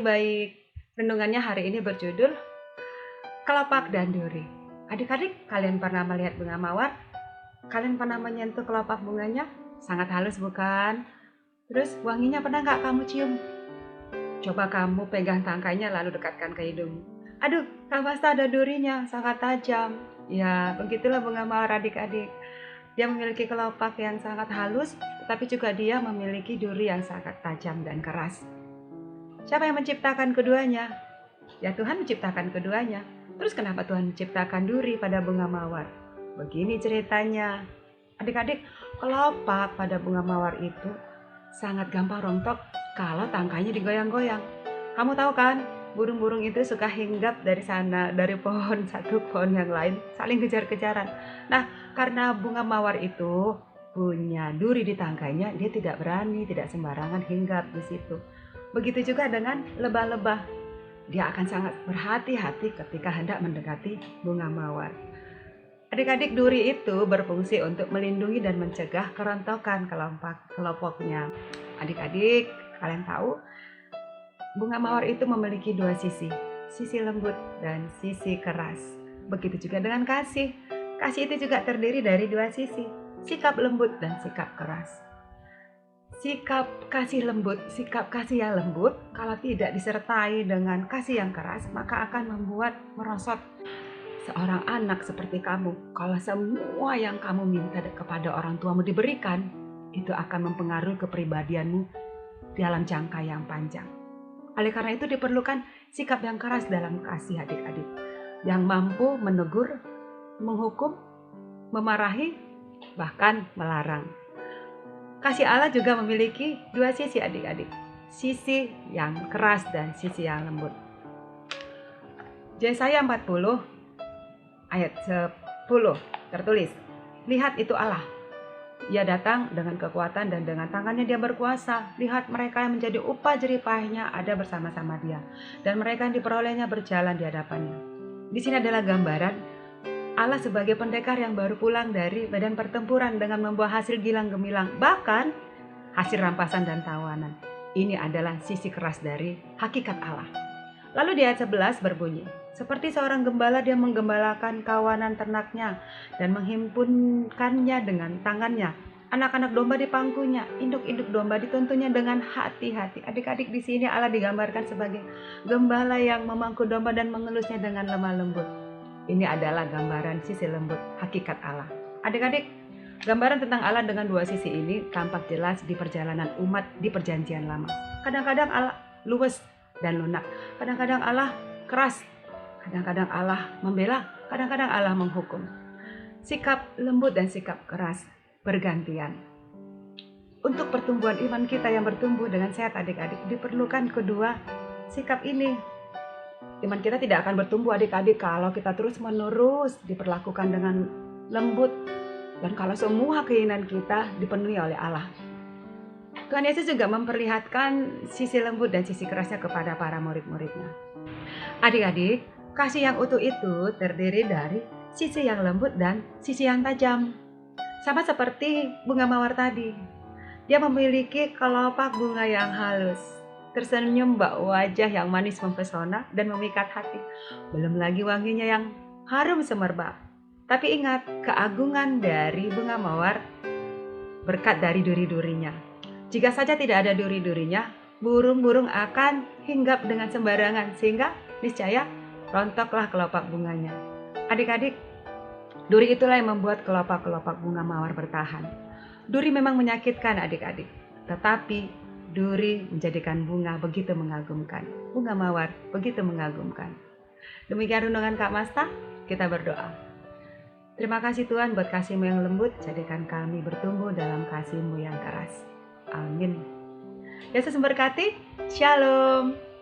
baik. Renungannya hari ini berjudul Kelopak dan Duri. Adik-adik, kalian pernah melihat bunga mawar? Kalian pernah menyentuh kelopak bunganya? Sangat halus bukan? Terus wanginya pernah nggak kamu cium? Coba kamu pegang tangkainya lalu dekatkan ke hidung. Aduh, Kak Masta ada durinya, sangat tajam. Ya, begitulah bunga mawar adik-adik. Dia memiliki kelopak yang sangat halus, tetapi juga dia memiliki duri yang sangat tajam dan keras. Siapa yang menciptakan keduanya? Ya, Tuhan menciptakan keduanya. Terus kenapa Tuhan menciptakan duri pada bunga mawar? Begini ceritanya. Adik-adik, kelopak pada bunga mawar itu sangat gampang rontok kalau tangkainya digoyang-goyang. Kamu tahu kan, burung-burung itu suka hinggap dari sana, dari pohon satu pohon yang lain, saling kejar-kejaran. Nah, karena bunga mawar itu punya duri di tangkainya, dia tidak berani, tidak sembarangan hinggap di situ. Begitu juga dengan lebah-lebah. Dia akan sangat berhati-hati ketika hendak mendekati bunga mawar. Adik-adik, duri itu berfungsi untuk melindungi dan mencegah kerontokan kelompoknya. Adik-adik, kalian tahu bunga mawar itu memiliki dua sisi, sisi lembut dan sisi keras. Begitu juga dengan kasih. Kasih itu juga terdiri dari dua sisi, sikap lembut dan sikap keras. Sikap kasih yang lembut, kalau tidak disertai dengan kasih yang keras, maka akan membuat merosot seorang anak seperti kamu. Kalau semua yang kamu minta kepada orang tuamu diberikan, itu akan mempengaruhi kepribadianmu dalam jangka yang panjang. Oleh karena itu diperlukan sikap yang keras dalam kasih adik-adik, yang mampu menegur, menghukum, memarahi, bahkan melarang. Kasih Allah juga memiliki dua sisi adik-adik, sisi yang keras dan sisi yang lembut. Yesaya 40 ayat 10 tertulis, lihat itu Allah. Ia datang dengan kekuatan dan dengan tangannya dia berkuasa. Lihat mereka yang menjadi upah jeripahnya ada bersama-sama dia. Dan mereka yang diperolehnya berjalan di hadapannya. Di sini adalah gambaran Allah sebagai pendekar yang baru pulang dari medan pertempuran dengan membawa hasil gilang gemilang, bahkan hasil rampasan dan tawanan. Ini adalah sisi keras dari hakikat Allah. Lalu di ayat 11 berbunyi, seperti seorang gembala dia menggembalakan kawanan ternaknya dan menghimpunkannya dengan tangannya. Anak-anak domba di pangkunya, induk-induk domba dituntunnya dengan hati-hati. Adik-adik, di sini Allah digambarkan sebagai gembala yang memangku domba dan mengelusnya dengan lemah lembut. Ini adalah gambaran sisi lembut hakikat Allah. Adik-adik, gambaran tentang Allah dengan dua sisi ini tampak jelas di perjalanan umat di perjanjian lama. Kadang-kadang Allah luwes dan lunak. Kadang-kadang Allah keras. Kadang-kadang Allah membela. Kadang-kadang Allah menghukum. Sikap lembut dan sikap keras bergantian. Untuk pertumbuhan iman kita yang bertumbuh dengan sehat adik-adik, diperlukan kedua sikap ini. Iman kita tidak akan bertumbuh adik-adik kalau kita terus-menerus diperlakukan dengan lembut dan kalau semua keinginan kita dipenuhi oleh Allah. Tuhan Yesus juga memperlihatkan sisi lembut dan sisi kerasnya kepada para murid-muridnya. Adik-adik, kasih yang utuh itu terdiri dari sisi yang lembut dan sisi yang tajam. Sama seperti bunga mawar tadi. Dia memiliki kelopak bunga yang halus. Tersenyum bak wajah yang manis mempesona dan memikat hati. Belum lagi wanginya yang harum semerbak. Tapi ingat, keagungan dari bunga mawar berkat dari duri-durinya. Jika saja tidak ada duri-durinya, burung-burung akan hinggap dengan sembarangan sehingga niscaya rontoklah kelopak bunganya. Adik-adik, duri itulah yang membuat kelopak-kelopak bunga mawar bertahan. Duri memang menyakitkan adik-adik, tetapi duri menjadikan bunga begitu mengagumkan. Bunga mawar begitu mengagumkan. Demikian renungan Kak Masta, kita berdoa. Terima kasih Tuhan buat kasih-Mu yang lembut, jadikan kami bertumbuh dalam kasih-Mu yang keras. Amin. Yesus memberkati. Shalom.